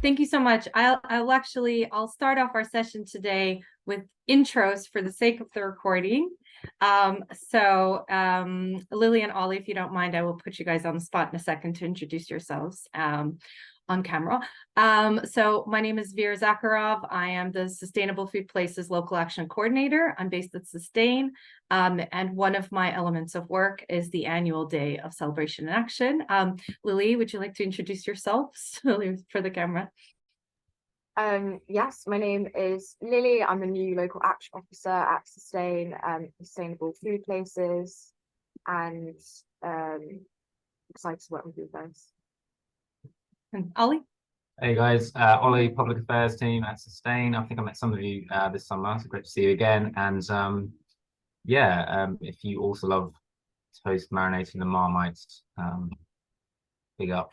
Thank you so much. I'll start off our session today with intros for the sake of the recording. Lily and Ollie, if you don't mind, I will put you guys on the spot in a second to introduce yourselves on camera. So my name is Vera Zakharov. I am the Sustainable Food Places Local Action Coordinator. I'm based at Sustain. And one of my elements of work is the annual day of celebration and action. Lily, would you like to introduce yourself for the camera? Yes, my name is Lily. I'm a new local action officer at Sustain, Sustainable Food Places, and excited to work with you guys. And Ollie? Hey guys, Ollie, Public Affairs team at Sustain. I think I met some of you this summer, so great to see you again. And if you also love toast marinating the Marmites, big up.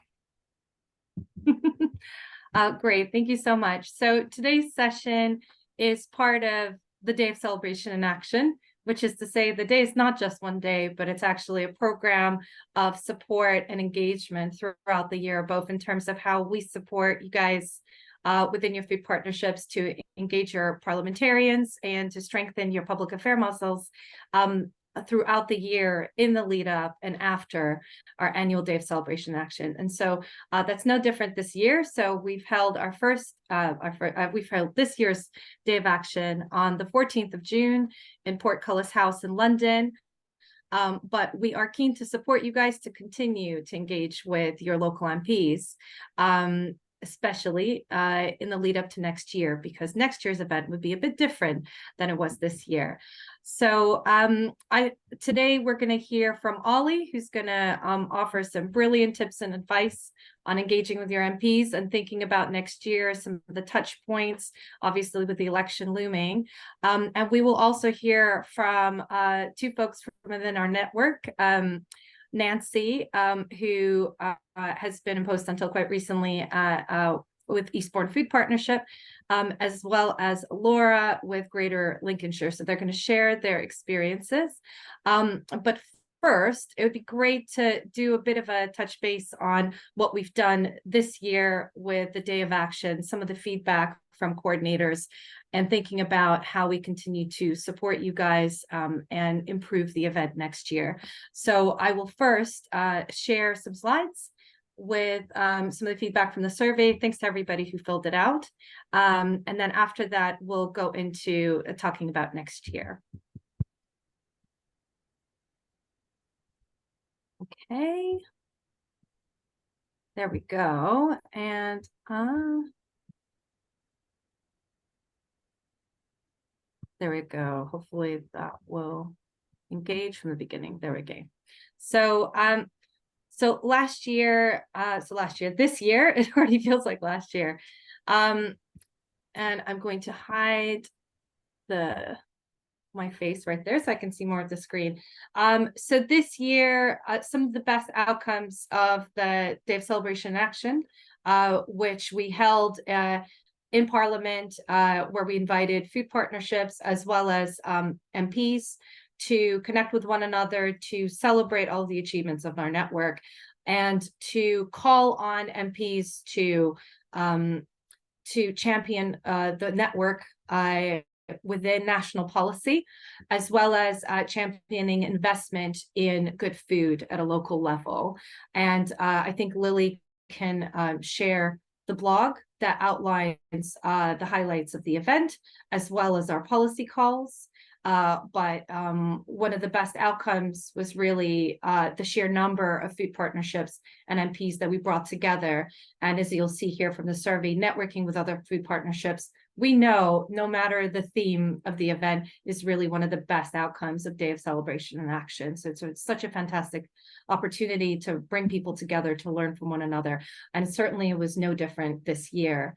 Great, thank you so much. So today's session is part of the Day of Celebration and Action, which is to say the day is not just one day, but it's actually a program of support and engagement throughout the year, both in terms of how we support you guys within your food partnerships to engage your parliamentarians and to strengthen your public affairs muscles throughout the year in the lead up and after our annual Day of Celebration and Action. And so that's no different this year. So we've held we've held this year's Day of Action on the 14th of June in Portcullis House in London. But we are keen to support you guys to continue to engage with your local MPs, especially in the lead up to next year, because next year's event would be a bit different than it was this year. So today we're going to hear from Ollie, who's going to offer some brilliant tips and advice on engaging with your MPs and thinking about next year, some of the touch points, obviously with the election looming. And we will also hear from two folks from within our network, Nancy, who has been in post until quite recently with Eastbourne Food Partnership, as well as Laura with Greater Lincolnshire. So they're going to share their experiences. But first, it would be great to do a bit of a touch base on what we've done this year with the Day of Action, some of the feedback from coordinators, and thinking about how we continue to support you guys and improve the event next year. So I will first share some slides with some of the feedback from the survey. Thanks to everybody who filled it out. And then after that, we'll go into talking about next year. Okay. There we go. And there we go. Hopefully that will engage from the beginning. There we go. So this year, it already feels like last year. And I'm going to hide my face right there so I can see more of the screen. So this year, some of the best outcomes of the Day of Celebration and Action, which we held in Parliament, where we invited food partnerships as well as MPs to connect with one another, to celebrate all the achievements of our network, and to call on MPs to champion the network within national policy, as well as championing investment in good food at a local level. And I think Lily can share the blog that outlines the highlights of the event, as well as our policy calls. But one of the best outcomes was really the sheer number of food partnerships and MPs that we brought together. And as you'll see here from the survey, networking with other food partnerships, we know no matter the theme of the event is really one of the best outcomes of Day of Celebration and Action. So it's such a fantastic opportunity to bring people together to learn from one another. And certainly it was no different this year.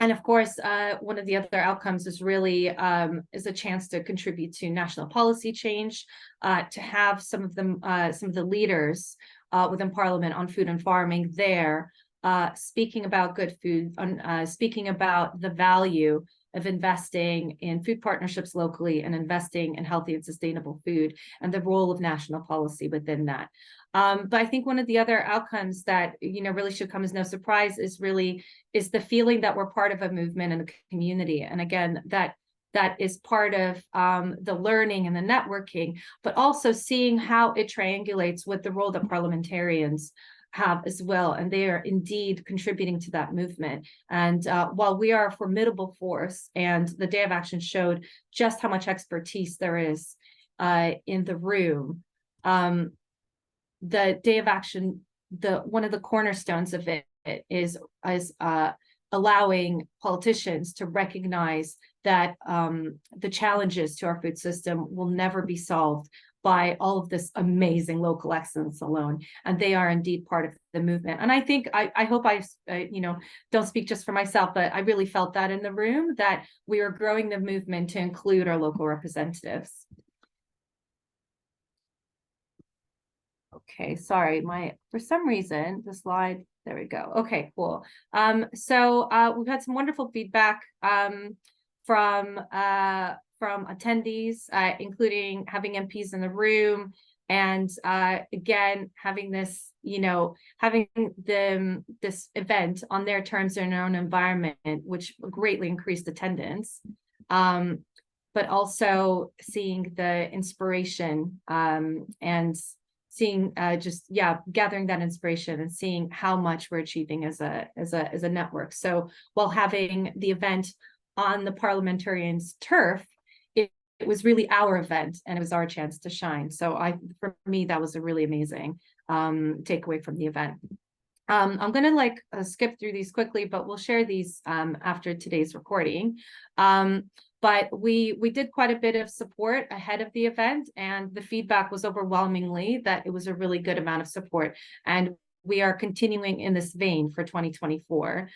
And of course, one of the other outcomes is really is a chance to contribute to national policy change, to have some of the leaders within Parliament on food and farming there, speaking about good food, speaking about the value of investing in food partnerships locally and investing in healthy and sustainable food, and the role of national policy within that. But I think one of the other outcomes that, really should come as no surprise is the feeling that we're part of a movement and a community. And again, that is part of the learning and the networking, but also seeing how it triangulates with the role that parliamentarians have as well. And they are indeed contributing to that movement. And while we are a formidable force, and the Day of Action showed just how much expertise there is in the room, the Day of Action, one of the cornerstones of it is allowing politicians to recognize that the challenges to our food system will never be solved by all of this amazing local excellence alone, and they are indeed part of the movement. And I think I hope I don't speak just for myself, but I really felt that in the room, that we are growing the movement to include our local representatives. Okay, sorry, for some reason the slide, there we go. Okay, cool. So we've had some wonderful feedback from attendees, including having MPs in the room, and again having this, having this event on their terms in their own environment, which greatly increased attendance. But also seeing the inspiration and seeing gathering that inspiration and seeing how much we're achieving as a network. So while having the event on the parliamentarians' turf, it was really our event, and it was our chance to shine. So for me, that was a really amazing takeaway from the event. I'm going to skip through these quickly, but we'll share these after today's recording. But we did quite a bit of support ahead of the event, and the feedback was overwhelmingly that it was a really good amount of support. And we are continuing in this vein for 2024.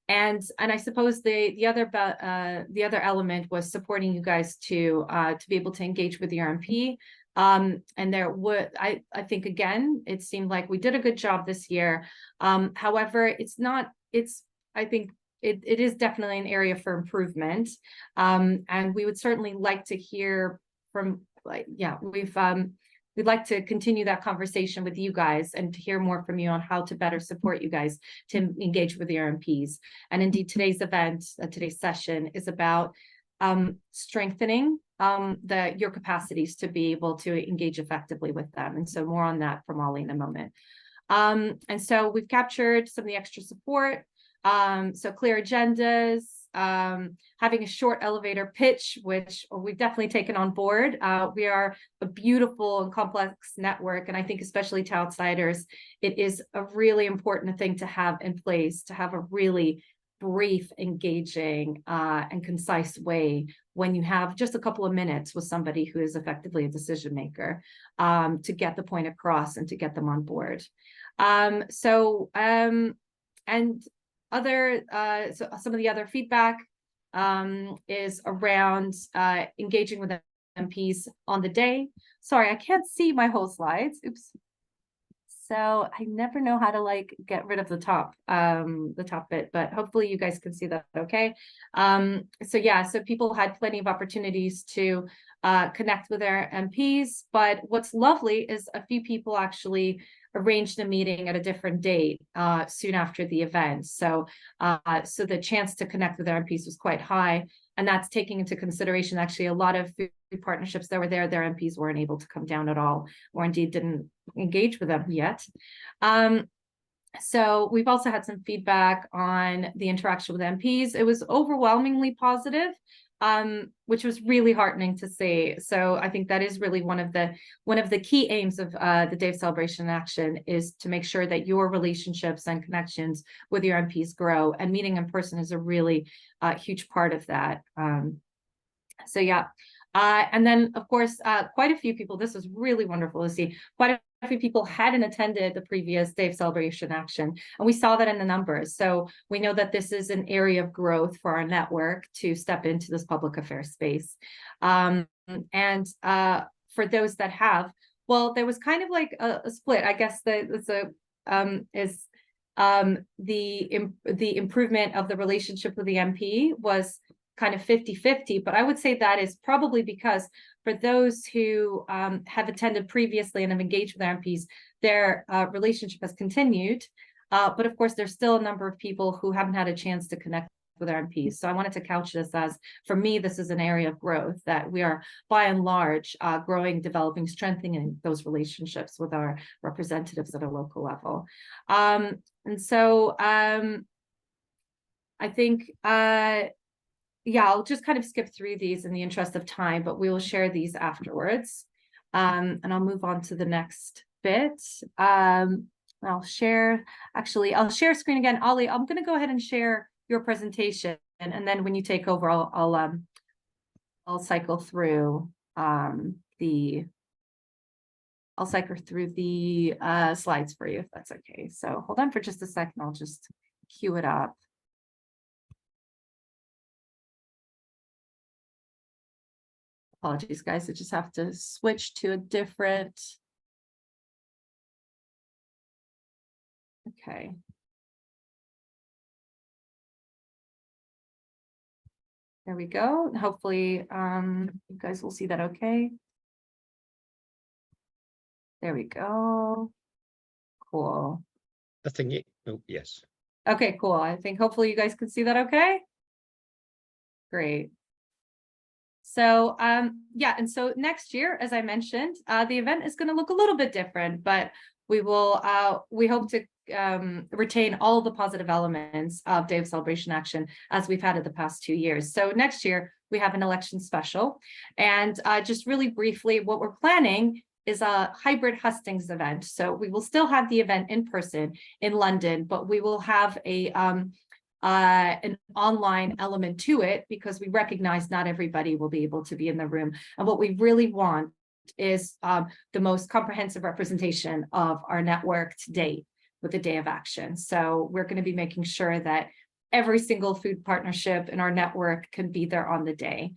And I suppose the other element was supporting you guys to be able to engage with your MP. And I think, again, it seemed like we did a good job this year. However, I think it is definitely an area for improvement. And we would certainly like to hear from, we'd like to continue that conversation with you guys and to hear more from you on how to better support you guys to engage with your MPs. And indeed, today's event, today's session is about strengthening your capacities to be able to engage effectively with them. And so more on that from Ollie in a moment. And so we've captured some of the extra support. So clear agendas, having a short elevator pitch, which we've definitely taken on board. We are a beautiful and complex network, and I think especially to outsiders, it is a really important thing to have in place, to have a really brief, engaging, and concise way when you have just a couple of minutes with somebody who is effectively a decision maker, to get the point across and to get them on board. So some of the other feedback is around engaging with MPs on the day. Sorry, I can't see my whole slides. Oops. So I never know how to get rid of the top bit, but hopefully you guys can see that okay. So people had plenty of opportunities to connect with their MPs, but what's lovely is a few people actually arranged a meeting at a different date soon after the event. So the chance to connect with their MPs was quite high, and that's taking into consideration actually a lot of food partnerships that were there. Their MPs weren't able to come down at all, or indeed didn't engage with them yet. So we've also had some feedback on the interaction with MPs. It was overwhelmingly positive, which was really heartening to see. So I think that is really one of the key aims of the Day of Celebration and Action, is to make sure that your relationships and connections with your MPs grow, and meeting in person is a really huge part of that. And then of course, quite a few people, this was really wonderful to see, quite a few people hadn't attended the previous Day of Celebration Action, and we saw that in the numbers. So we know that this is an area of growth for our network to step into this public affairs space. For those that have, well, there was kind of like a split. I guess the improvement of the relationship with the MP was kind of 50-50, but I would say that is probably because for those who have attended previously and have engaged with their MPs, their relationship has continued. But of course, there's still a number of people who haven't had a chance to connect with our MPs. So I wanted to couch this as, for me, this is an area of growth that we are, by and large, growing, developing, strengthening those relationships with our representatives at a local level. And so I think, yeah, I'll just kind of skip through these in the interest of time, but we will share these afterwards. And I'll move on to the next bit. I'll share screen again. Ollie, I'm going to go ahead and share your presentation, and then when you take over, I'll cycle through the slides for you, if that's okay. So hold on for just a second. I'll just queue it up. Apologies, guys. I just have to switch to a different. Okay. There we go. Hopefully, you guys will see that okay. There we go. Cool. I think it, oh, yes. Okay, cool. I think hopefully you guys can see that okay. Great. So yeah, and so next year, as I mentioned, the event is going to look a little bit different, but we hope to retain all the positive elements of Day of Celebration Action as we've had it the past 2 years. So next year we have an election special, and just really briefly, what we're planning is a hybrid hustings event. So we will still have the event in person in London, but we will have an online element to it because we recognize not everybody will be able to be in the room. And what we really want is the most comprehensive representation of our network to date with the Day of Action. So we're going to be making sure that every single food partnership in our network can be there on the day.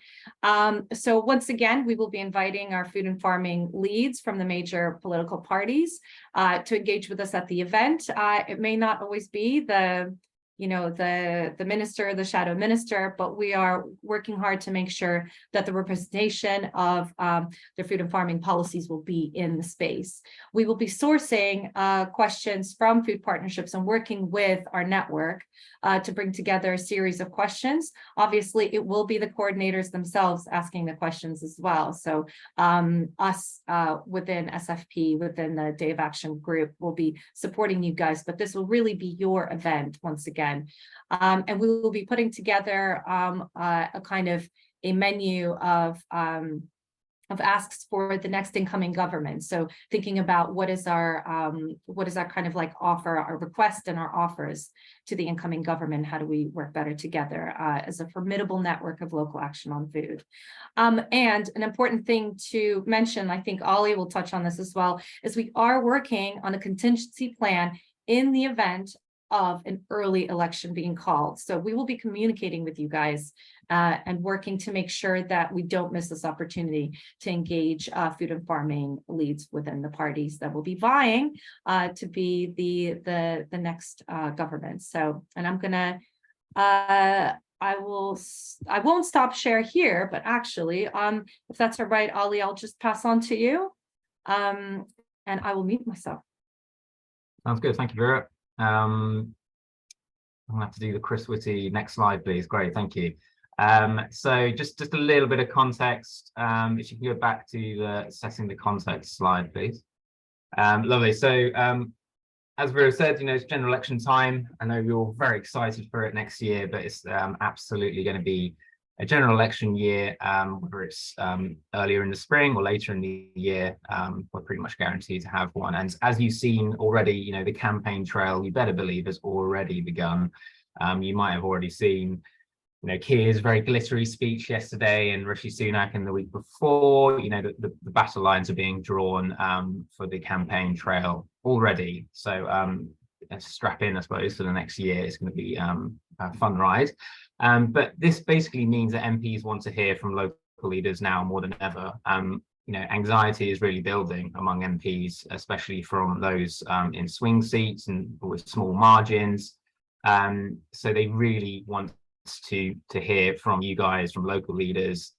So once again, we will be inviting our food and farming leads from the major political parties to engage with us at the event. It may not always be the minister, the shadow minister, but we are working hard to make sure that the representation of the food and farming policies will be in the space. We will be sourcing questions from food partnerships and working with our network to bring together a series of questions. Obviously, it will be the coordinators themselves asking the questions as well. So us within SFP, within the Day of Action group, will be supporting you guys, but this will really be your event once again. And we will be putting together a kind of a menu of asks for the next incoming government. So thinking about what is our kind of like offer, our request and our offers to the incoming government. How do we work better together as a formidable network of local action on food? And an important thing to mention, I think Ollie will touch on this as well, is we are working on a contingency plan in the event of an early election being called. So we will be communicating with you guys and working to make sure that we don't miss this opportunity to engage food and farming leads within the parties that will be vying to be the next government. So, and I'm gonna I won't stop share here, but actually, if that's all right, Ollie, I'll just pass on to you, and I will mute myself. Sounds good. Thank you, Vera. I'm gonna have to do the Chris Whitty next slide, please. Great, thank you. So just a little bit of context. If you can go back to the setting the context slide, please. Lovely. So as Vera said, it's general election time. I know you're all very excited for it next year, but it's absolutely going to be a general election year, whether it's earlier in the spring or later in the year. We're pretty much guaranteed to have one. And as you've seen already, the campaign trail, you better believe, has already begun. You might have already seen, Keir's very glittery speech yesterday and Rishi Sunak in the week before. The battle lines are being drawn for the campaign trail already. So strap in, I suppose, for the next year. It's going to be a fun ride. But this basically means that MPs want to hear from local leaders now more than ever. anxiety is really building among MPs, especially from those in swing seats and with small margins. So they really want to hear from you guys, from local leaders,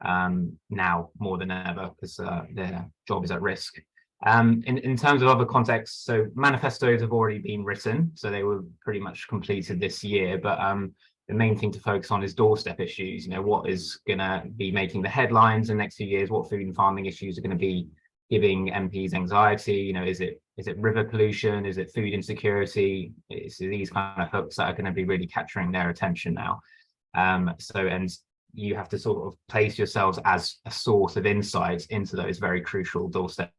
now more than ever, because their job is at risk. In terms of other contexts, so manifestos have already been written, so they were pretty much completed this year, but the main thing to focus on is doorstep issues. What is going to be making the headlines in the next few years? What food and farming issues are going to be giving MPs anxiety? Is it river pollution? Is it food insecurity? It's these kind of hooks that are going to be really capturing their attention now. And you have to sort of place yourselves as a source of insights into those very crucial doorstep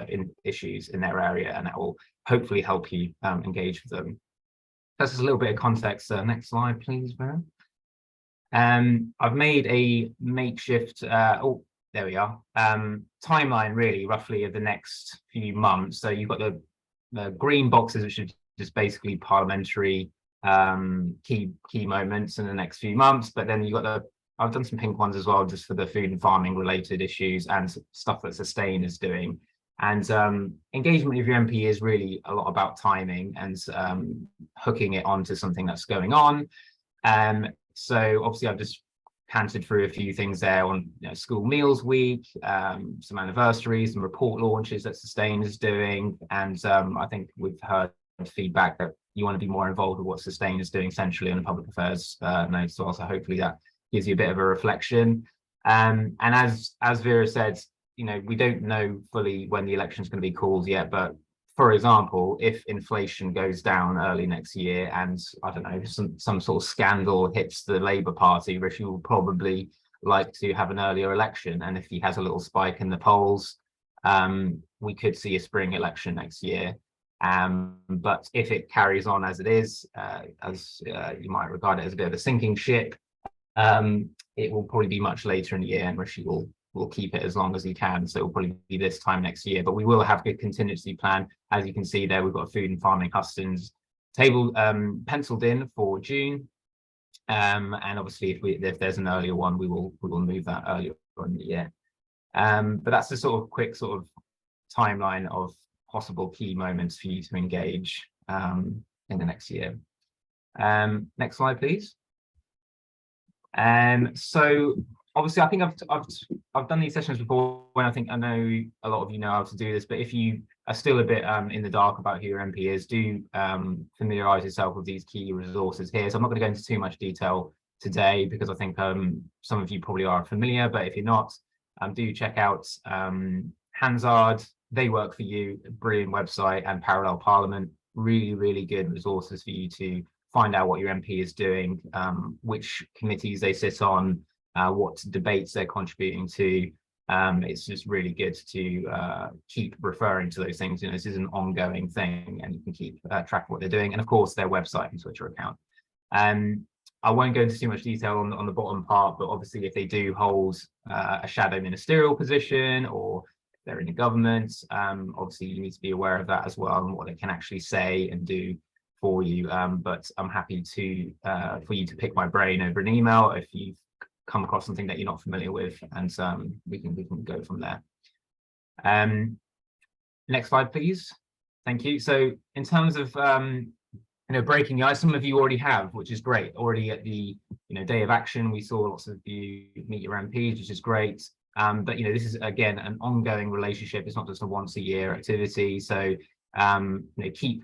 issues in their area, and that will hopefully help you engage with them. That's just a little bit of context. Next slide, please, Vera. I've made a makeshift, there we are, timeline really roughly of the next few months. So you've got the green boxes, which are just basically parliamentary key moments in the next few months, but then you've got I've done some pink ones as well, just for the food and farming related issues and stuff that Sustain is doing. And engagement with your MP is really a lot about timing and hooking it onto something that's going on. So obviously I've just cantered through a few things there on school meals week, some anniversaries, some report launches that Sustain is doing. And I think we've heard feedback that you want to be more involved with what Sustain is doing centrally on the public affairs note as well. So hopefully that gives you a bit of a reflection. And as Vera said, we don't know fully when the election is going to be called yet, but for example, if inflation goes down early next year and I don't know, some sort of scandal hits the Labour Party, Rishi will probably like to have an earlier election. And if he has a little spike in the polls, we could see a spring election next year. But if it carries on as it is, as you might regard it as a bit of a sinking ship, it will probably be much later in the year, and Rishi will keep it as long as he can. So it will probably be this time next year, but we will have a good contingency plan. As you can see there, we've got a food and farming hustings table penciled in for June. And obviously if there's an earlier one, we will move that earlier in the year. But that's a sort of quick sort of timeline of possible key moments for you to engage in the next year. Next slide, please. So obviously I think I've done these sessions before, when I know a lot of you know how to do this, but if you are still a bit in the dark about who your MP is, do familiarize yourself with these key resources here. So I'm not going to go into too much detail today, because I think some of you probably are familiar, but if you're not, do check out Hansard. They work for you, brilliant website, and Parallel Parliament, really good resources for you to find out what your MP is doing, which committees they sit on, what debates they're contributing to. It's just really good to keep referring to those things. This is an ongoing thing, and you can keep track of what they're doing, and of course their website and Twitter account. I won't go into too much detail on the bottom part, but obviously if they do hold a shadow ministerial position, or if they're in the government, obviously you need to be aware of that as well, and what they can actually say and do for you. But I'm happy to for you to pick my brain over an email if you've come across something that you're not familiar with, and we can go from there. Next slide, please. Thank you. So in terms of breaking the ice, some of you already have, which is great. Already at the day of action, we saw lots of you meet your MPs, which is great. But this is again an ongoing relationship. It's not just a once a year activity. So keep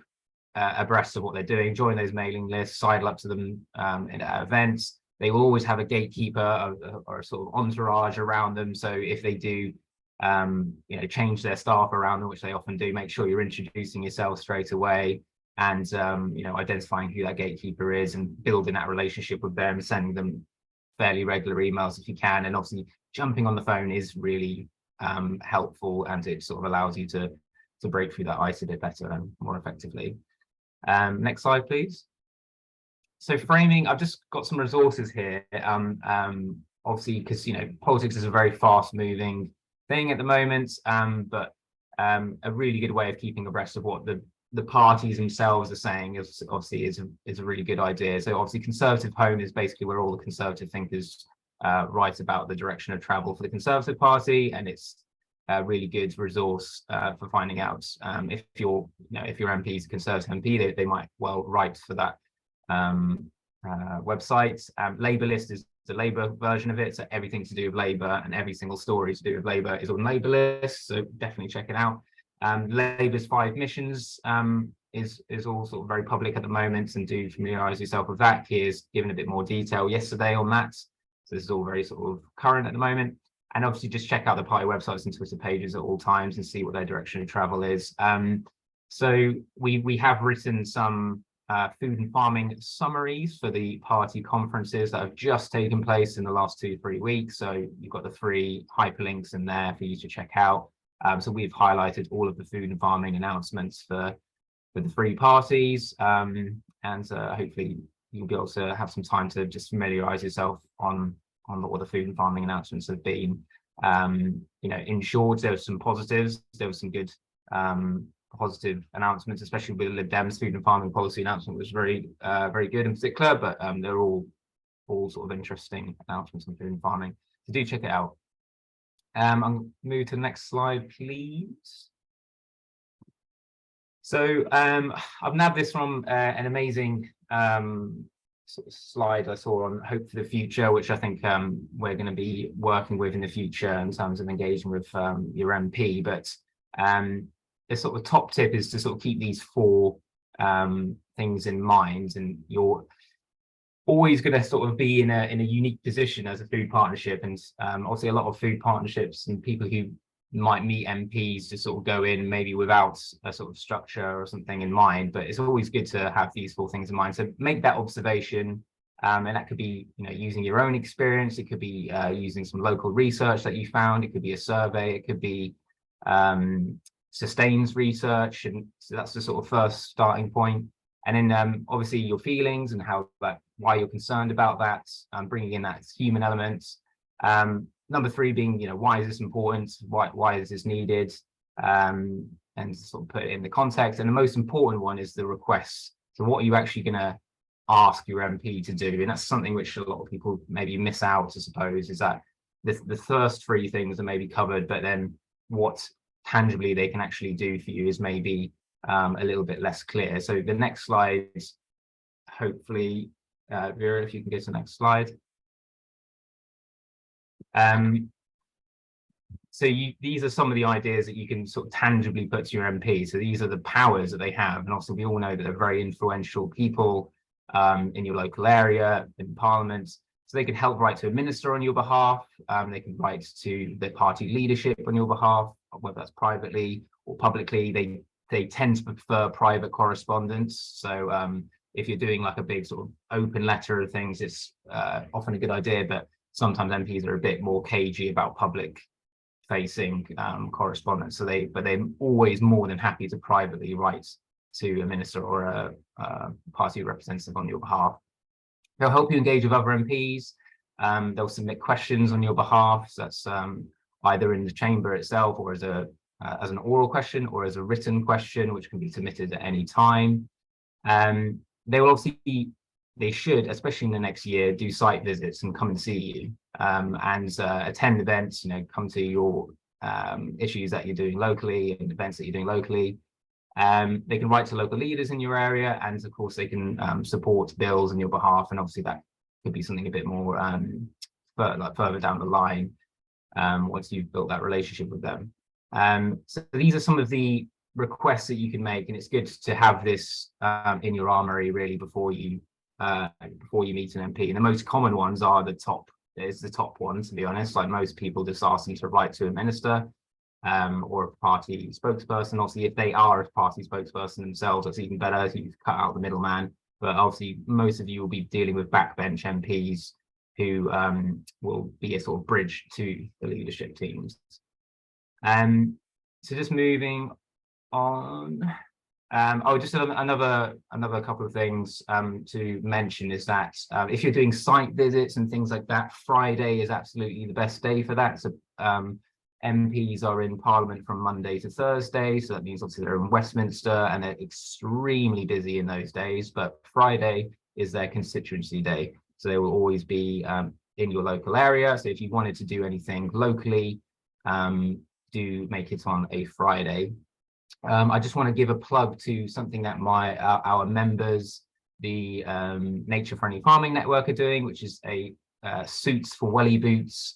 abreast of what they're doing, join those mailing lists, sidle up to them at events. They will always have a gatekeeper or a sort of entourage around them. So if they do change their staff around them, which they often do, make sure you're introducing yourself straight away, and identifying who that gatekeeper is and building that relationship with them, sending them fairly regular emails if you can. And obviously jumping on the phone is really helpful, and it sort of allows you to break through that ice a bit better and more effectively. Next slide, please. So framing, I've just got some resources here, obviously because politics is a very fast moving thing at the moment, but a really good way of keeping abreast of what the parties themselves are saying is obviously is a really good idea. So obviously Conservative Home is basically where all the Conservative thinkers write about the direction of travel for the Conservative Party, and it's a really good resource for finding out if your MP is a Conservative MP, they might well write for that website. Labour list is the Labour version of it, so everything to do with Labour and every single story to do with Labour is on Labour list, so definitely check it out. Labour's 5 missions is all sort of very public at the moment, and do familiarise yourself with that. Keir's given a bit more detail yesterday on that, so this is all very sort of current at the moment. And obviously just check out the party websites and Twitter pages at all times and see what their direction of travel is. So we have written some food and farming summaries for the party conferences that have just taken place in the last 2-3 weeks. So you've got the 3 hyperlinks in there for you to check out. So we've highlighted all of the food and farming announcements for the 3 parties, and hopefully you'll be able to have some time to just familiarise yourself on what the food and farming announcements have been. In short, there were some positives. There was some good positive announcements, especially with the Lib Dems food and farming policy announcement was very good in particular, but they're all sort of interesting announcements on food and farming. So do check it out. I'll move to the next slide, please. So I've nabbed this from an amazing sort of slide I saw on Hope for the Future, which I think we're going to be working with in the future in terms of engaging with your MP. But the sort of top tip is to sort of keep these 4 things in mind, and you're always going to sort of be in a unique position as a food partnership. And obviously a lot of food partnerships and people who might meet MPs to sort of go in maybe without a sort of structure or something in mind, but it's always good to have these 4 things in mind. So make that observation, and that could be using your own experience, it could be using some local research that you found, it could be a survey, it could be sustains research, and so that's the sort of first starting point. And then obviously your feelings and why you're concerned about that, bringing in that human element. Number 3 being, why is this important? Why is this needed? And sort of put it in the context. And the most important one is the requests. So what are you actually going to ask your MP to do? And that's something which a lot of people maybe miss out, I suppose, is that the first 3 things are maybe covered, but then what tangibly they can actually do for you is maybe a little bit less clear. So the next slide, hopefully, Vera, if you can go to the next slide. So these are some of the ideas that you can sort of tangibly put to your MP. So these are the powers that they have, and also we all know that they're very influential people in your local area, in Parliament. So they can help write to a minister on your behalf. They can write to the party leadership on your behalf, whether that's privately or publicly. They tend to prefer private correspondence. So if you're doing like a big sort of open letter of things, it's often a good idea, but sometimes MPs are a bit more cagey about public facing correspondence. So they're always more than happy to privately write to a minister or a party representative on your behalf. They'll help you engage with other MPs. They'll submit questions on your behalf. So that's either in the chamber itself or as an oral question or as a written question, which can be submitted at any time. They will obviously, they should, especially in the next year, do site visits and come and see you and attend events, come to your issues that you're doing locally and events that you're doing locally. They can write to local leaders in your area, and of course they can support bills on your behalf, and obviously that could be something a bit more further down the line once you've built that relationship with them. So these are some of the requests that you can make, and it's good to have this in your armory really before you meet an MP. And the most common ones are the top one, to be honest. Like most people just ask them to write to a minister or a party spokesperson. Obviously, if they are a party spokesperson themselves, that's even better. So you cut out the middleman. But obviously, most of you will be dealing with backbench MPs who will be a sort of bridge to the leadership teams. So just moving on. Just another couple of things to mention is that if you're doing site visits and things like that, Friday is absolutely the best day for that. So MPs are in Parliament from Monday to Thursday, so that means obviously they're in Westminster and they're extremely busy in those days, but Friday is their constituency day, so they will always be in your local area. So if you wanted to do anything locally, do make it on a Friday. I just want to give a plug to something that our members, the Nature Friendly Farming Network, are doing, which is a Suits for Welly Boots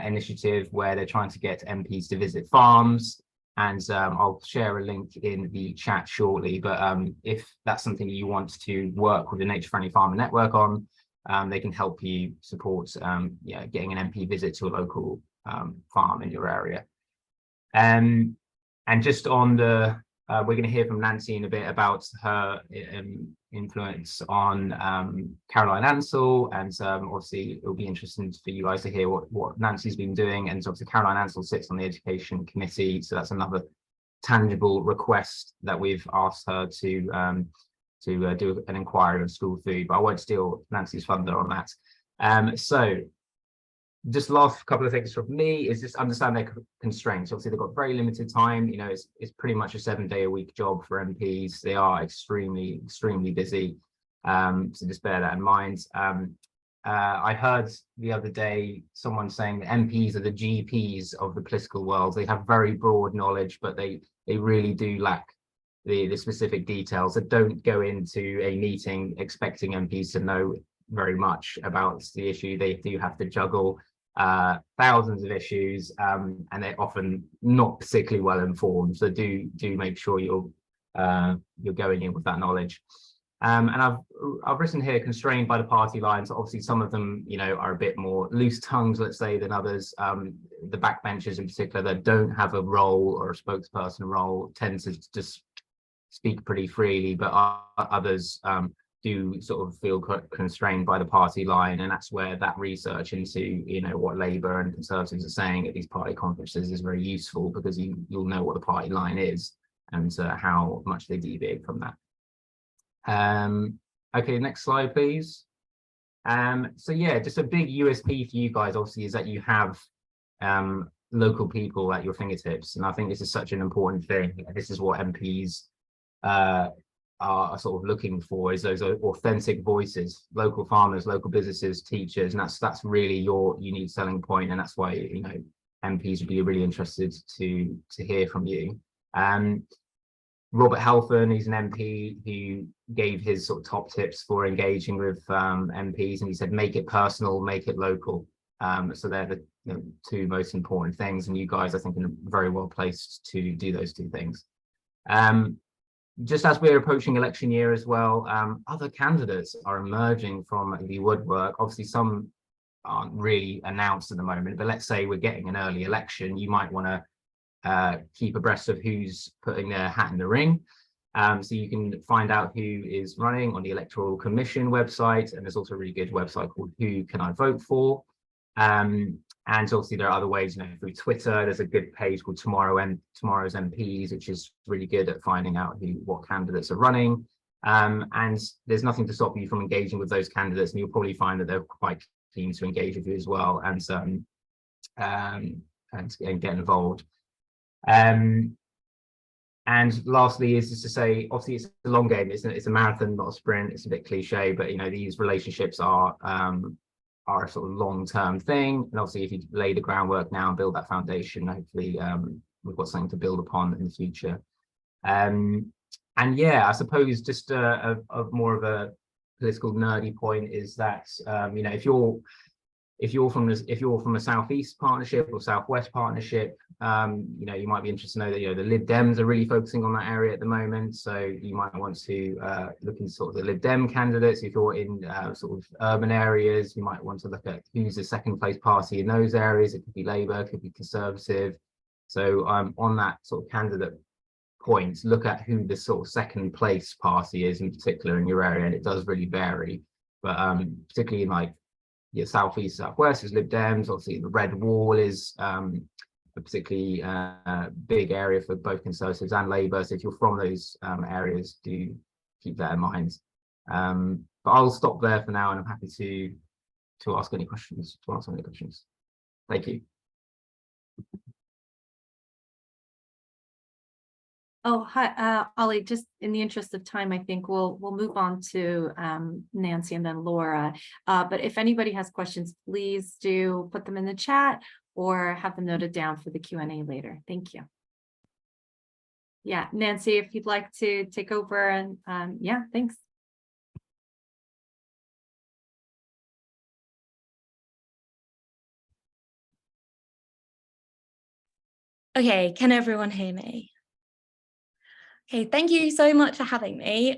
initiative where they're trying to get MPs to visit farms. And I'll share a link in the chat shortly. But if that's something you want to work with the Nature Friendly Farming Network on, they can help you support getting an MP visit to a local farm in your area. And just on the, we're going to hear from Nancy in a bit about her influence on Caroline Ansell, and obviously it'll be interesting for you guys to hear what Nancy's been doing. And obviously Caroline Ansell sits on the Education Committee, so that's another tangible request that we've asked her to do an inquiry on school food, but I won't steal Nancy's thunder on that. So just last couple of things from me is just understand their constraints. Obviously, they've got very limited time. You know, it's pretty much a 7-day-a-week job for MPs. They are extremely busy. So just bear that in mind. I heard the other day someone saying that MPs are the GPs of the political world. They have very broad knowledge, but they really do lack the specific details. That don't go into a meeting expecting MPs to know very much about the issue. They do have to juggle thousands of issues, and they're often not particularly well informed. So do make sure you're going in with that knowledge. And I've written here constrained by the party lines. Obviously, some of them, you know, are a bit more loose tongues, let's say, than others. The backbenchers in particular that don't have a role or a spokesperson role tend to just speak pretty freely, but others do sort of feel constrained by the party line, and that's where that research into, you know, what Labour and Conservatives are saying at these party conferences is very useful, because you'll know what the party line is and how much they deviate from that. Okay, next slide, please. So yeah, just a big USP for you guys, obviously, is that you have local people at your fingertips, and I think this is such an important thing. This is what MPs are sort of looking for, is those authentic voices, local farmers, local businesses, teachers, and that's really your unique selling point, and that's why, you know, MPs would be really interested to hear from you. Robert Halfon, he's an MP who gave his sort of top tips for engaging with MPs, and he said, make it personal, make it local. So they're the two most important things, and you guys, I think, are very well placed to do those two things. Just as we're approaching election year as well, other candidates are emerging from the woodwork. Obviously, some aren't really announced at the moment, but let's say we're getting an early election, you might want to keep abreast of who's putting their hat in the ring. So you can find out who is running on the Electoral Commission website, and there's also a really good website called Who Can I Vote For? And obviously there are other ways, you know, through Twitter. There's a good page called Tomorrow's MPs, which is really good at finding out what candidates are running. And there's nothing to stop you from engaging with those candidates, and you'll probably find that they're quite keen to engage with you as well, and get involved. And lastly is just to say, obviously it's a long game, it's a marathon, not a sprint. It's a bit cliche, but you know, these relationships are a sort of long-term thing, and obviously if you lay the groundwork now and build that foundation, hopefully we've got something to build upon in the future. And yeah, I suppose just a more of a political nerdy point is that you know, if you're from a Southeast partnership or Southwest partnership, you know, you might be interested to know that, you know, the Lib Dems are really focusing on that area at the moment. So you might want to look into sort of the Lib Dem candidates. If you're in sort of urban areas, you might want to look at who's the second place party in those areas. It could be Labour, it could be Conservative. So on that sort of candidate point, look at who the sort of second place party is in particular in your area, and it does really vary. But particularly in like Southeast, Southwest is Lib Dems. Obviously the Red Wall is a particularly big area for both Conservatives and Labour. So if you're from those areas, do keep that in mind. But I'll stop there for now, and I'm happy to answer any questions. Thank you. Oh, hi, Ollie, just in the interest of time, I think we'll move on to Nancy and then Laura. But if anybody has questions, please do put them in the chat, or have them noted down for the Q&A later. Thank you. Yeah, Nancy, if you'd like to take over, and yeah, thanks. Okay, can everyone hear me? Okay, thank you so much for having me.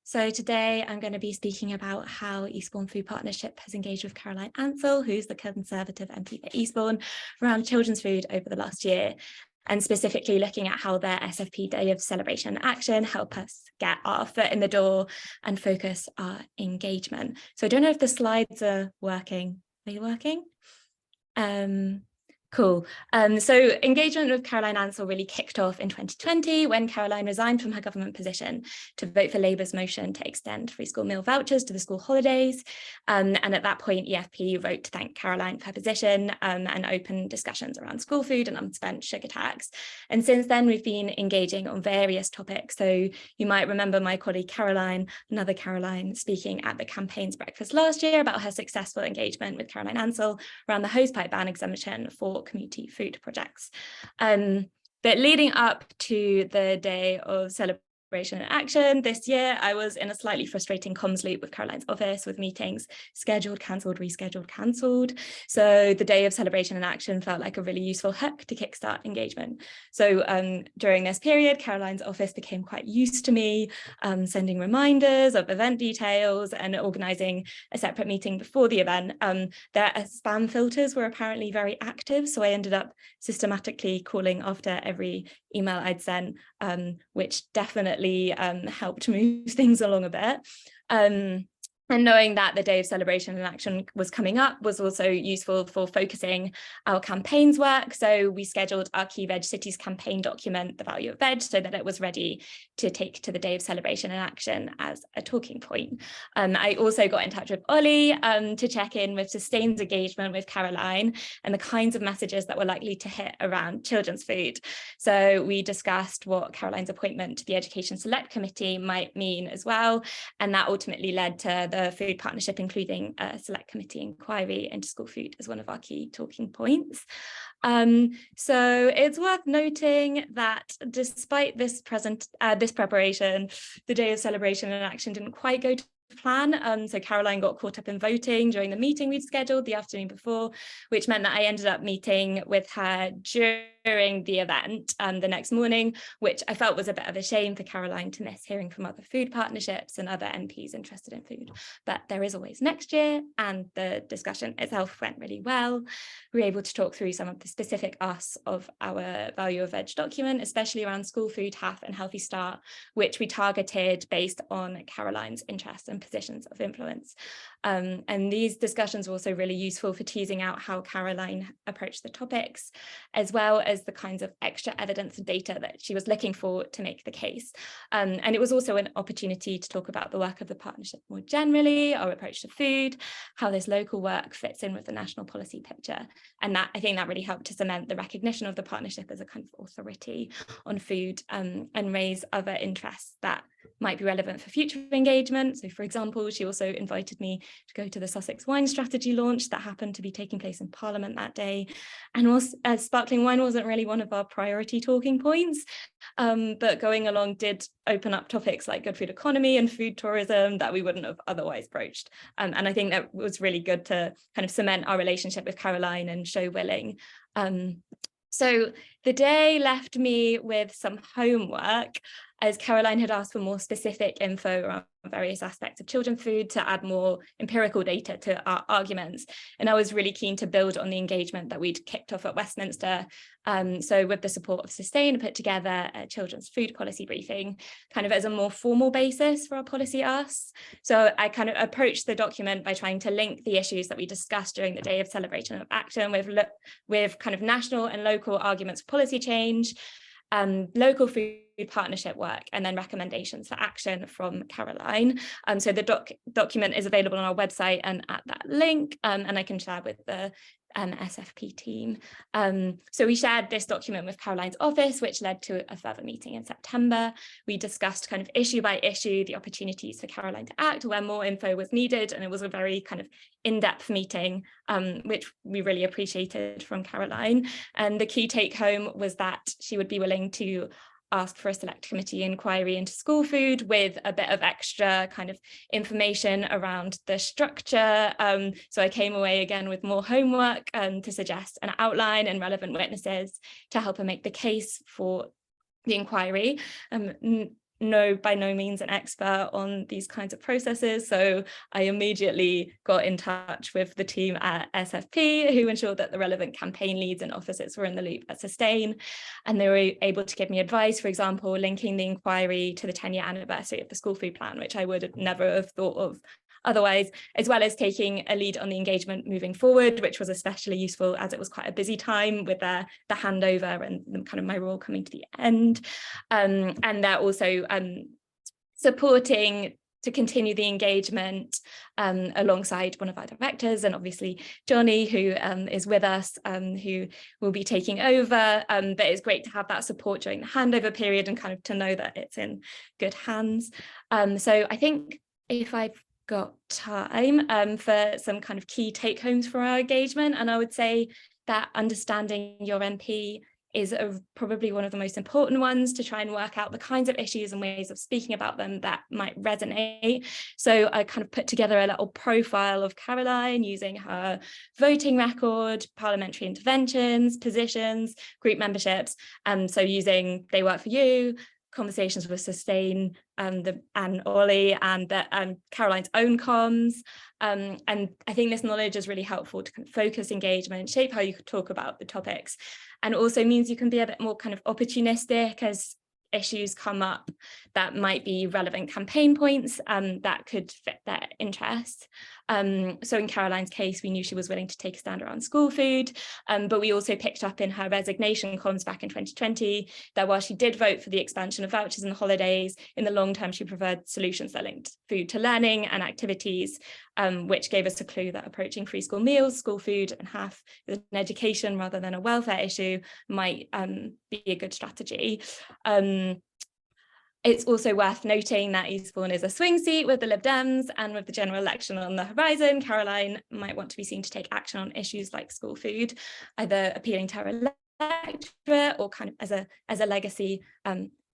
So today I'm going to be speaking about how Eastbourne Food Partnership has engaged with Caroline Ansell, who's the Conservative MP for Eastbourne, around children's food over the last year, and specifically looking at how their SFP Day of Celebration and Action help us get our foot in the door and focus our engagement. So I don't know if the slides are working. Are they working? Cool. So engagement with Caroline Ansell really kicked off in 2020 when Caroline resigned from her government position to vote for Labour's motion to extend free school meal vouchers to the school holidays. And at that point, EFP wrote to thank Caroline for her position and open discussions around school food and unspent sugar tax. And since then, we've been engaging on various topics. So you might remember my colleague Caroline, another Caroline, speaking at the campaign's breakfast last year about her successful engagement with Caroline Ansell around the hosepipe ban exemption for community food projects. But leading up to the Day of Celebration and Action this year, I was in a slightly frustrating comms loop with Caroline's office, with meetings scheduled, cancelled, rescheduled, cancelled. So the Day of Celebration and Action felt like a really useful hook to kickstart engagement. So during this period, Caroline's office became quite used to me sending reminders of event details and organising a separate meeting before the event. Their spam filters were apparently very active, so I ended up systematically calling after every email I'd sent, which definitely helped move things along a bit. And knowing that the Day of Celebration and Action was coming up was also useful for focusing our campaign's work. So we scheduled our Key Veg Cities campaign document, The Value of Veg, so that it was ready to take to the Day of Celebration and Action as a talking point. I also got in touch with Ollie to check in with sustained engagement with Caroline and the kinds of messages that were likely to hit around children's food. So we discussed what Caroline's appointment to the Education Select Committee might mean as well. And that ultimately led to the food partnership, including a select committee inquiry into school food as one of our key talking points. So it's worth noting that despite this preparation, the Day of Celebration and Action didn't quite go to plan. So Caroline got caught up in voting during the meeting we'd scheduled the afternoon before, which meant that I ended up meeting with her during the event the next morning, which I felt was a bit of a shame for Caroline to miss hearing from other food partnerships and other MPs interested in food. But there is always next year, and the discussion itself went really well. We were able to talk through some of the specific asks of our Value of Veg document, especially around school food, HAF and Healthy Start, which we targeted based on Caroline's interests and positions of influence. And these discussions were also really useful for teasing out how Caroline approached the topics, as well as the kinds of extra evidence and data that she was looking for to make the case. And it was also an opportunity to talk about the work of the partnership more generally, our approach to food, how this local work fits in with the national policy picture. And that, I think that really helped to cement the recognition of the partnership as a kind of authority on food, and raise other interests that might be relevant for future engagement. So for example, she also invited me to go to the Sussex wine strategy launch that happened to be taking place in Parliament that day. And also, sparkling wine wasn't really one of our priority talking points, but going along did open up topics like good food economy and food tourism that we wouldn't have otherwise broached. And I think that was really good to kind of cement our relationship with Caroline and show willing. So the day left me with some homework, as Caroline had asked for more specific info around various aspects of children's food to add more empirical data to our arguments. And I was really keen to build on the engagement that we'd kicked off at Westminster. So with the support of Sustain, put together a children's food policy briefing, kind of as a more formal basis for our policy asks. So I kind of approached the document by trying to link the issues that we discussed during the Day of Celebration of Action with kind of national and local arguments for policy change, local food partnership work, and then recommendations for action from Caroline. So the document is available on our website and at that link, and I can share with the SFP team. So we shared this document with Caroline's office, which led to a further meeting in September. We discussed kind of issue by issue the opportunities for Caroline to act, where more info was needed, and it was a very kind of in-depth meeting, which we really appreciated from Caroline. And the key take home was that she would be willing to ask for a select committee inquiry into school food with a bit of extra kind of information around the structure. So I came away again with more homework to suggest an outline and relevant witnesses to help her make the case for the inquiry. No, by no means an expert on these kinds of processes. So I immediately got in touch with the team at SFP, who ensured that the relevant campaign leads and officers were in the loop at Sustain. And they were able to give me advice, for example, linking the inquiry to the 10-year anniversary of the school food plan, which I would have never have thought of otherwise, as well as taking a lead on the engagement moving forward, which was especially useful as it was quite a busy time with the handover and kind of my role coming to the end. And they're also supporting to continue the engagement alongside one of our directors, and obviously Johnny, who is with us, who will be taking over. But it's great to have that support during the handover period and kind of to know that it's in good hands. So I think if I've got time for some kind of key take homes for our engagement, and I would say that understanding your MP is probably one of the most important ones to try and work out the kinds of issues and ways of speaking about them that might resonate. So I kind of put together a little profile of Caroline using her voting record, parliamentary interventions, positions, group memberships. So using They Work For You, conversations with Sustain, and Ollie, and Caroline's own comms. And I think this knowledge is really helpful to kind of focus engagement, shape how you could talk about the topics, and also means you can be a bit more kind of opportunistic as issues come up that might be relevant campaign points that could fit their interests. So in Caroline's case, we knew she was willing to take a stand around school food, but we also picked up in her resignation comms back in 2020 that while she did vote for the expansion of vouchers and holidays, in the long term she preferred solutions that linked food to learning and activities, which gave us a clue that approaching free school meals, school food, and half as an education rather than a welfare issue might be a good strategy. It's also worth noting that Eastbourne is a swing seat with the Lib Dems, and with the general election on the horizon, Caroline might want to be seen to take action on issues like school food, either appealing to her electorate or kind of as a legacy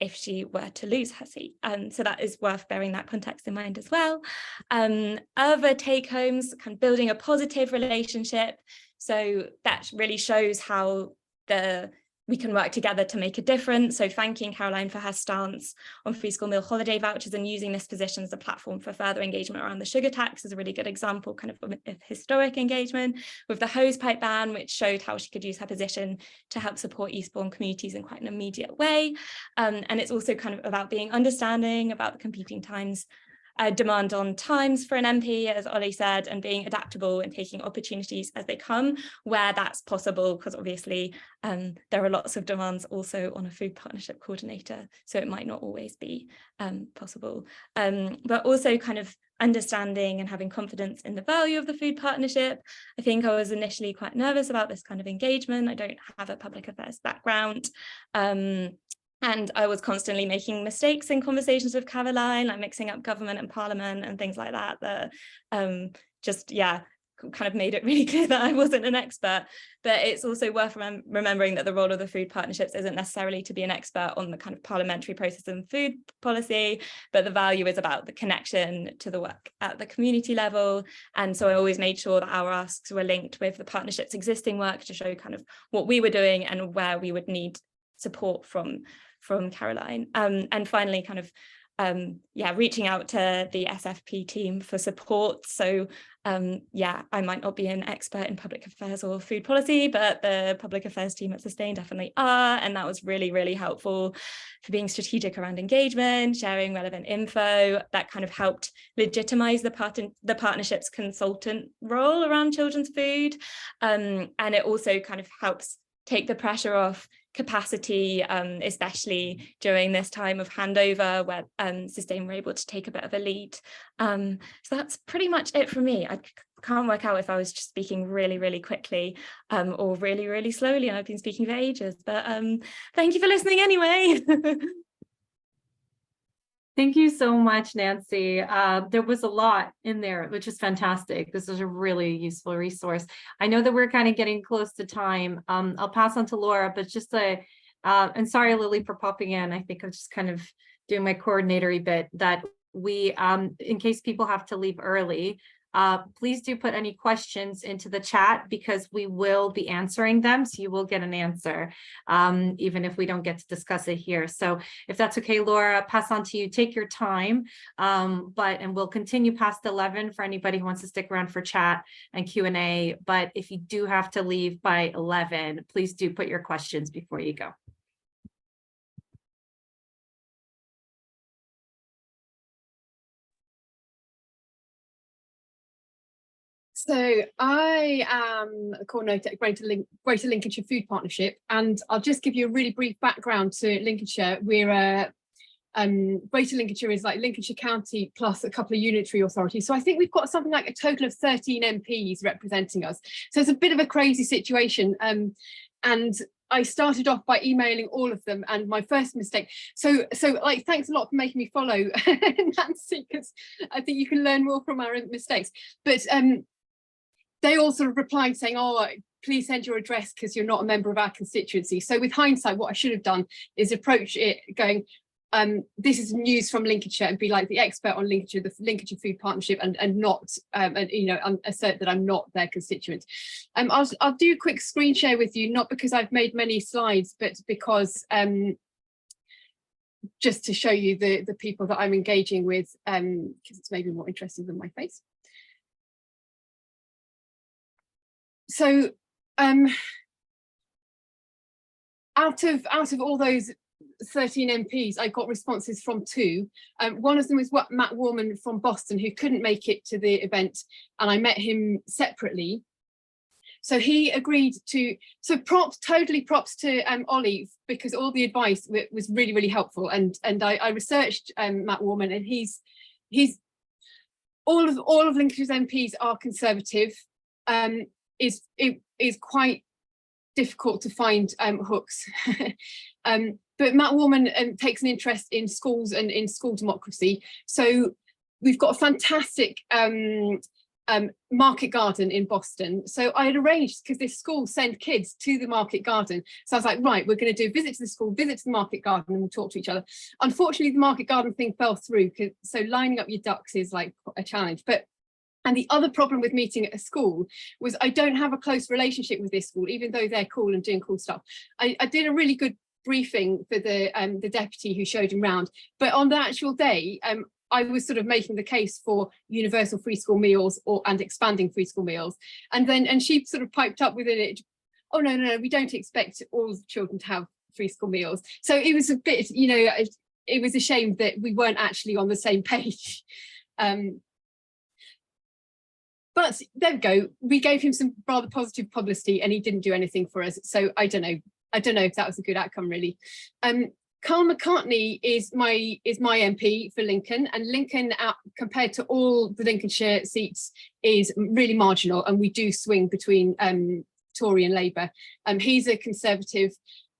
if she were to lose her seat. So that is worth bearing that context in mind as well. Other take homes, kind of building a positive relationship. So that really shows how we can work together to make a difference. So thanking Caroline for her stance on free school meal holiday vouchers and using this position as a platform for further engagement around the sugar tax is a really good example kind of historic engagement, with the hose pipe ban, which showed how she could use her position to help support Eastbourne communities in quite an immediate way. And it's also kind of about being understanding about the competing times, demand on times for an MP, as Ollie said, and being adaptable and taking opportunities as they come where that's possible, because obviously there are lots of demands also on a food partnership coordinator, so it might not always be possible. But also kind of understanding and having confidence in the value of the food partnership. I think I was initially quite nervous about this kind of engagement. I don't have a public affairs background. And I was constantly making mistakes in conversations with Caroline, like mixing up government and parliament and things like that, that kind of made it really clear that I wasn't an expert. But it's also worth remembering that the role of the food partnerships isn't necessarily to be an expert on the kind of parliamentary process and food policy, but the value is about the connection to the work at the community level. And so I always made sure that our asks were linked with the partnership's existing work to show kind of what we were doing and where we would need support from Caroline. And finally, kind of reaching out to the SFP team for support. So I might not be an expert in public affairs or food policy, but the public affairs team at Sustain definitely are, and that was really, really helpful for being strategic around engagement, sharing relevant info. That kind of helped legitimize the partnership's consultant role around children's food, and it also kind of helps take the pressure off capacity, especially during this time of handover where Sustain were able to take a bit of a lead. So that's pretty much it for me. I'd can't work out if I was just speaking really, really quickly or really, really slowly, and I've been speaking for ages, but thank you for listening anyway. Thank you so much, Nancy. There was a lot in there, which is fantastic. This is a really useful resource. I know that we're kind of getting close to time. I'll pass on to Laura, but just and sorry, Lily, for popping in. I think I'm just kind of doing my coordinatory bit that we, in case people have to leave early, please do put any questions into the chat because we will be answering them. So you will get an answer, even if we don't get to discuss it here. So if that's okay, Laura, pass on to you, take your time, and we'll continue past 11 for anybody who wants to stick around for chat and Q&A. But if you do have to leave by 11, please do put your questions before you go. So I am a coordinator at Greater Lincolnshire Food Partnership, and I'll just give you a really brief background to Lincolnshire. We're Greater Lincolnshire is like Lincolnshire County plus a couple of unitary authorities. So I think we've got something like a total of 13 MPs representing us. So it's a bit of a crazy situation. And I started off by emailing all of them, and my first mistake. So like, thanks a lot for making me follow Nancy, because I think you can learn more from our mistakes. But they all sort of replied saying, oh, please send your address because you're not a member of our constituency. So with hindsight, what I should have done is approach it going, this is news from Lincolnshire, and be like the expert on Lincolnshire, the Lincolnshire Food Partnership, and not, assert that I'm not their constituent. I'll do a quick screen share with you, not because I've made many slides, but because just to show you the people that I'm engaging with, because it's maybe more interesting than my face. So out of all those 13 MPs, I got responses from 2. One of them was Matt Warman from Boston, who couldn't make it to the event, and I met him separately. So he agreed to, so totally props to Ollie, because all the advice was really, really helpful. And I researched Matt Warman, and he's all of Lincolnshire's MPs are Conservative. It is quite difficult to find hooks. But Matt Warman takes an interest in schools and in school democracy. So we've got a fantastic market garden in Boston. So I had arranged, because this school send kids to the market garden. So I was like, right, we're going to do a visit to the school, visit to the market garden, and we'll talk to each other. Unfortunately, the market garden thing fell through, so lining up your ducks is like a challenge. And the other problem with meeting at a school was I don't have a close relationship with this school, even though they're cool and doing cool stuff. I did a really good briefing for the deputy who showed him round, but on the actual day, I was sort of making the case for universal free school meals and expanding free school meals, and she sort of piped up within it, oh no, we don't expect all children to have free school meals. So it was a bit, it was a shame that we weren't actually on the same page. But there we go. We gave him some rather positive publicity, and he didn't do anything for us. So I don't know if that was a good outcome, really. Carl McCartney is my MP for Lincoln, and Lincoln, compared to all the Lincolnshire seats, is really marginal, and we do swing between Tory and Labour. He's a Conservative,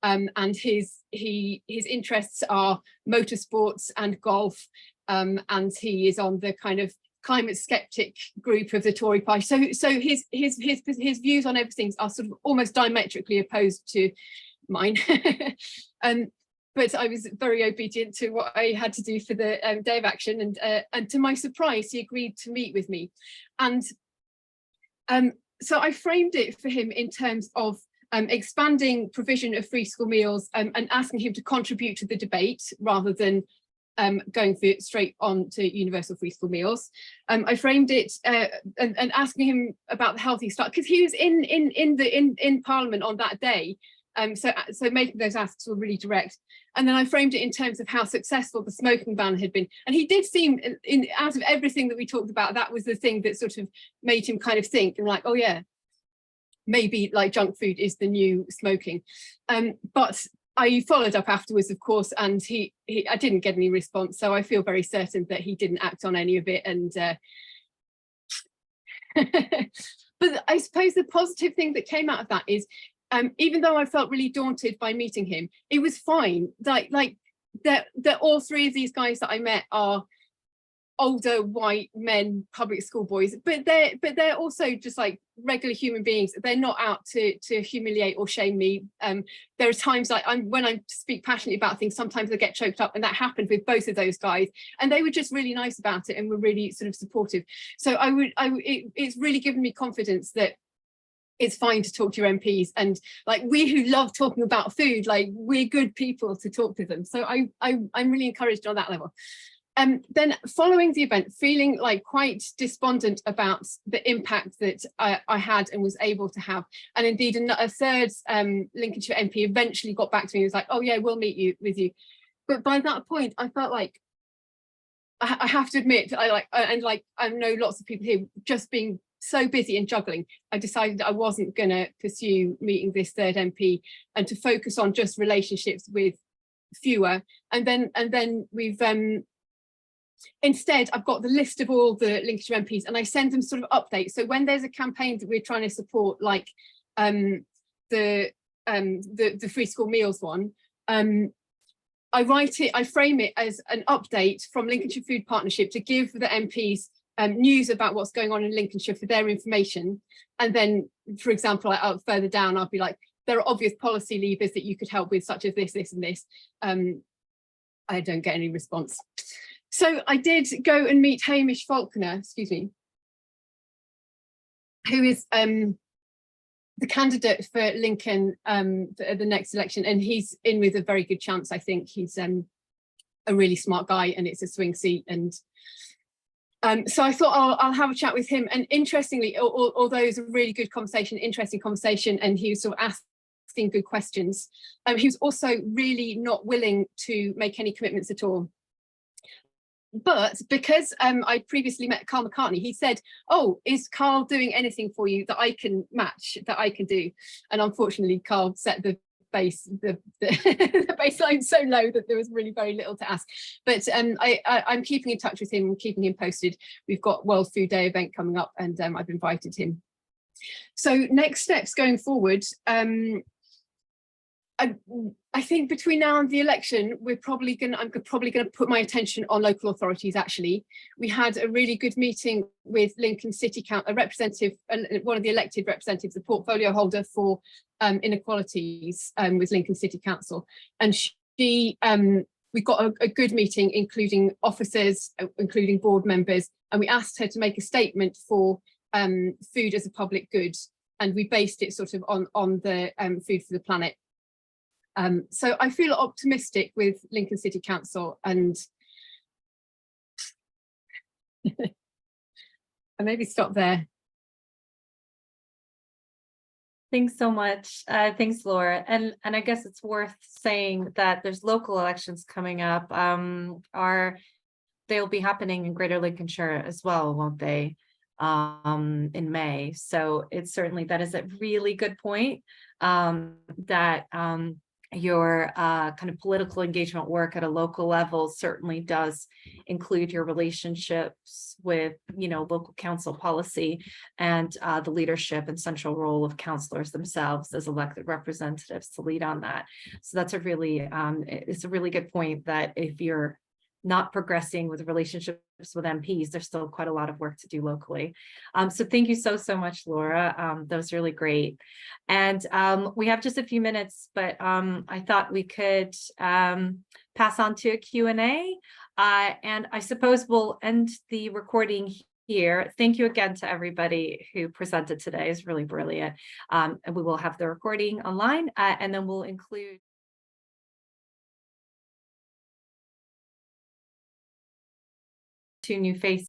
and his interests are motorsports and golf, and he is on the kind of climate skeptic group of the Tory party. So his views on everything are sort of almost diametrically opposed to mine. But I was very obedient to what I had to do for the day of action, and to my surprise, he agreed to meet with me. And so I framed it for him in terms of expanding provision of free school meals, and asking him to contribute to the debate rather than going straight on to universal free school meals. I framed it and asking him about the Healthy Start, because he was in Parliament on that day. So making those asks were really direct. And then I framed it in terms of how successful the smoking ban had been. And he did seem, out of everything that we talked about, that was the thing that sort of made him kind of think, and like, oh yeah, maybe like junk food is the new smoking. But I followed up afterwards, of course, and I didn't get any response. So I feel very certain that he didn't act on any of it. And But I suppose the positive thing that came out of that is, even though I felt really daunted by meeting him, it was fine. Like that all three of these guys that I met are older white men, public school boys, but they're also just like regular human beings. They're not out to humiliate or shame me. There are times like when I speak passionately about things, sometimes I get choked up, and that happened with both of those guys, and they were just really nice about it and were really sort of supportive. So it's really given me confidence that it's fine to talk to your MPs, and like we who love talking about food, like we're good people to talk to them. So I'm really encouraged on that level. Then following the event, feeling like quite despondent about the impact that I had and was able to have. And indeed a third Lincolnshire MP eventually got back to me and was like, oh yeah, we'll meet with you. But by that point, I felt like, I have to admit, I know lots of people here, just being so busy and juggling, I decided that I wasn't going to pursue meeting this third MP and to focus on just relationships with fewer. And then we've instead, I've got the list of all the Lincolnshire MPs, and I send them sort of updates. So when there's a campaign that we're trying to support, like the free school meals one, I frame it as an update from Lincolnshire Food Partnership to give the MPs news about what's going on in Lincolnshire for their information. And then, for example, further down, I'll be like, there are obvious policy levers that you could help with, such as this, this, and this. I don't get any response. So I did go and meet Hamish Faulkner, excuse me, who is the candidate for Lincoln at the next election, and he's in with a very good chance. I think he's a really smart guy, and it's a swing seat. And so I thought I'll have a chat with him. And interestingly, although it was a really good conversation, interesting conversation, and he was sort of asking good questions, he was also really not willing to make any commitments at all. But because I previously met Carl McCartney, he said, oh, is Carl doing anything for you that I can match, that I can do? And unfortunately, Carl set the the baseline so low that there was really very little to ask. But I'm keeping in touch with him and keeping him posted. We've got World Food Day event coming up, and I've invited him. So next steps going forward, I think between now and the election, I'm probably going to put my attention on local authorities. Actually, we had a really good meeting with Lincoln City Council, a representative, one of the elected representatives, the portfolio holder for inequalities with Lincoln City Council, and we got a good meeting, including officers, including board members, and we asked her to make a statement for food as a public good, and we based it sort of on the Food for the Planet. So I feel optimistic with Lincoln City Council, and I maybe stop there. Thanks so much. Thanks, Laura. And I guess it's worth saying that there's local elections coming up. They'll be happening in Greater Lincolnshire as well, won't they? In May. So it's certainly, that is a really good point, that your kind of political engagement work at a local level certainly does include your relationships with, local council policy and the leadership and central role of councillors themselves as elected representatives to lead on that. So that's it's a really good point, that if you're not progressing with relationships with MPs, there's still quite a lot of work to do locally. So thank you so much, Laura. That was really great. And we have just a few minutes, but I thought we could pass on to a Q&A. And I suppose we'll end the recording here. Thank you again to everybody who presented today. It's really brilliant. And we will have the recording online, and then we'll include two new faces